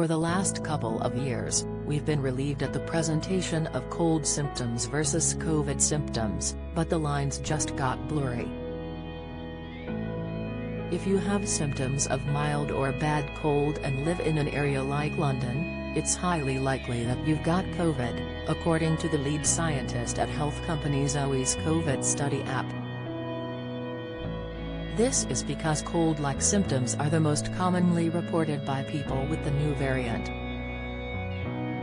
For the last couple of years, we've been relieved at the presentation of cold symptoms versus COVID symptoms, but the lines just got blurry. If you have symptoms of mild or bad cold and live in an area like London, it's highly likely that you've got COVID, according to the lead scientist at health company Zoe's COVID study app. This is because cold-like symptoms are the most commonly reported by people with the new variant.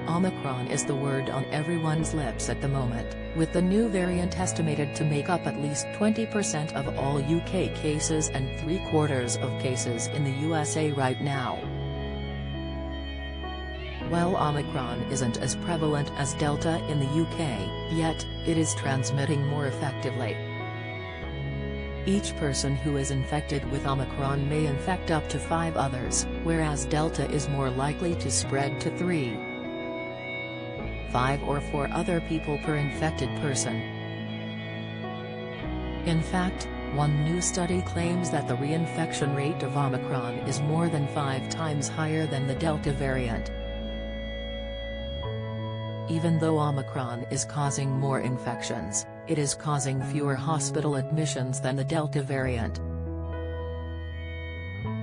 Omicron is the word on everyone's lips at the moment, with the new variant estimated to make up at least 20% of all UK cases and 3/4 of cases in the USA right now. While Omicron isn't as prevalent as Delta in the UK, yet, it is transmitting more effectively. Each person who is infected with Omicron may infect up to 5 others, whereas Delta is more likely to spread to 3, 5 or 4 other people per infected person. In fact, one new study claims that the reinfection rate of Omicron is more than 5 times higher than the Delta variant. Even though Omicron is causing more infections, it is causing fewer hospital admissions than the Delta variant.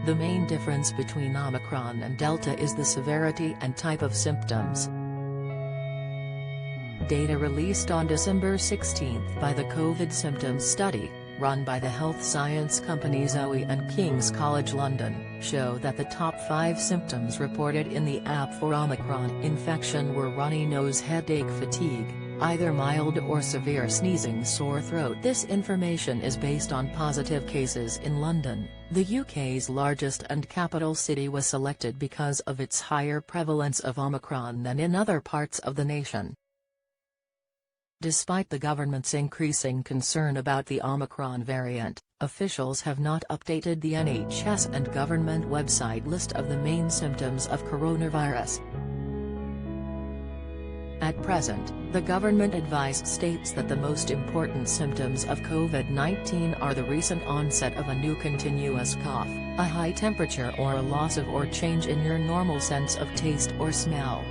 The main difference between Omicron and Delta is the severity and type of symptoms. Data released on December 16 by the COVID Symptoms Study, run by the health science company Zoe and King's College London, show that the top 5 symptoms reported in the app for Omicron infection were runny nose, headache, fatigue, either mild or severe sneezing, sore throat. This information is based on positive cases in London. The UK's largest and capital city was selected because of its higher prevalence of Omicron than in other parts of the nation. Despite the government's increasing concern about the Omicron variant, officials have not updated the NHS and government website list of the main symptoms of coronavirus. At present, the government advice states that the most important symptoms of COVID-19 are the recent onset of a new continuous cough, a high temperature or a loss of or change in your normal sense of taste or smell.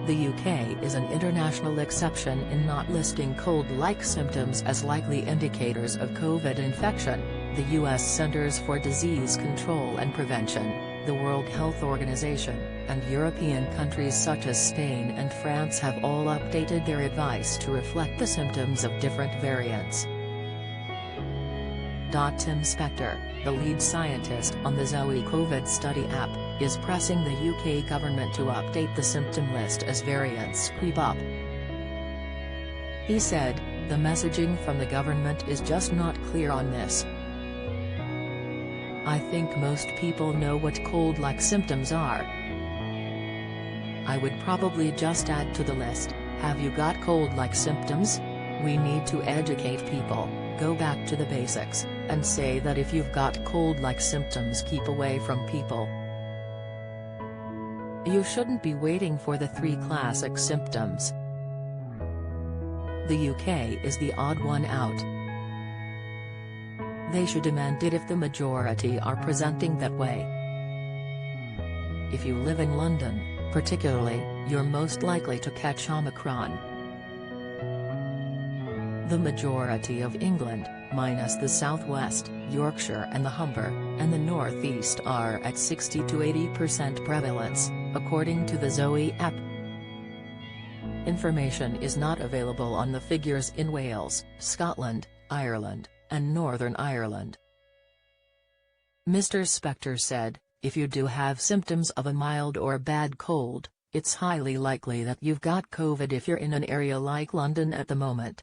The UK is an international exception in not listing cold-like symptoms as likely indicators of COVID infection. The US Centers for Disease Control and Prevention, the World Health Organization, and European countries such as Spain and France have all updated their advice to reflect the symptoms of different variants. Tim Spector, the lead scientist on the Zoe COVID study app, is pressing the UK government to update the symptom list as variants creep up. He said, "The messaging from the government is just not clear on this. I think most people know what cold-like symptoms are. I would probably just add to the list, have you got cold-like symptoms? We need to educate people, go back to the basics, and say that if you've got cold-like symptoms, keep away from people. You shouldn't be waiting for the 3 classic symptoms." The UK is the odd one out. They should demand it if the majority are presenting that way. If you live in London, particularly, you're most likely to catch Omicron. The majority of England, minus the southwest, Yorkshire and the Humber, and the northeast are at 60 to 80% prevalence, according to the Zoe app. Information is not available on the figures in Wales, Scotland, Ireland, and Northern Ireland. Mr. Spector said, "If you do have symptoms of a mild or bad cold, it's highly likely that you've got COVID if you're in an area like London at the moment."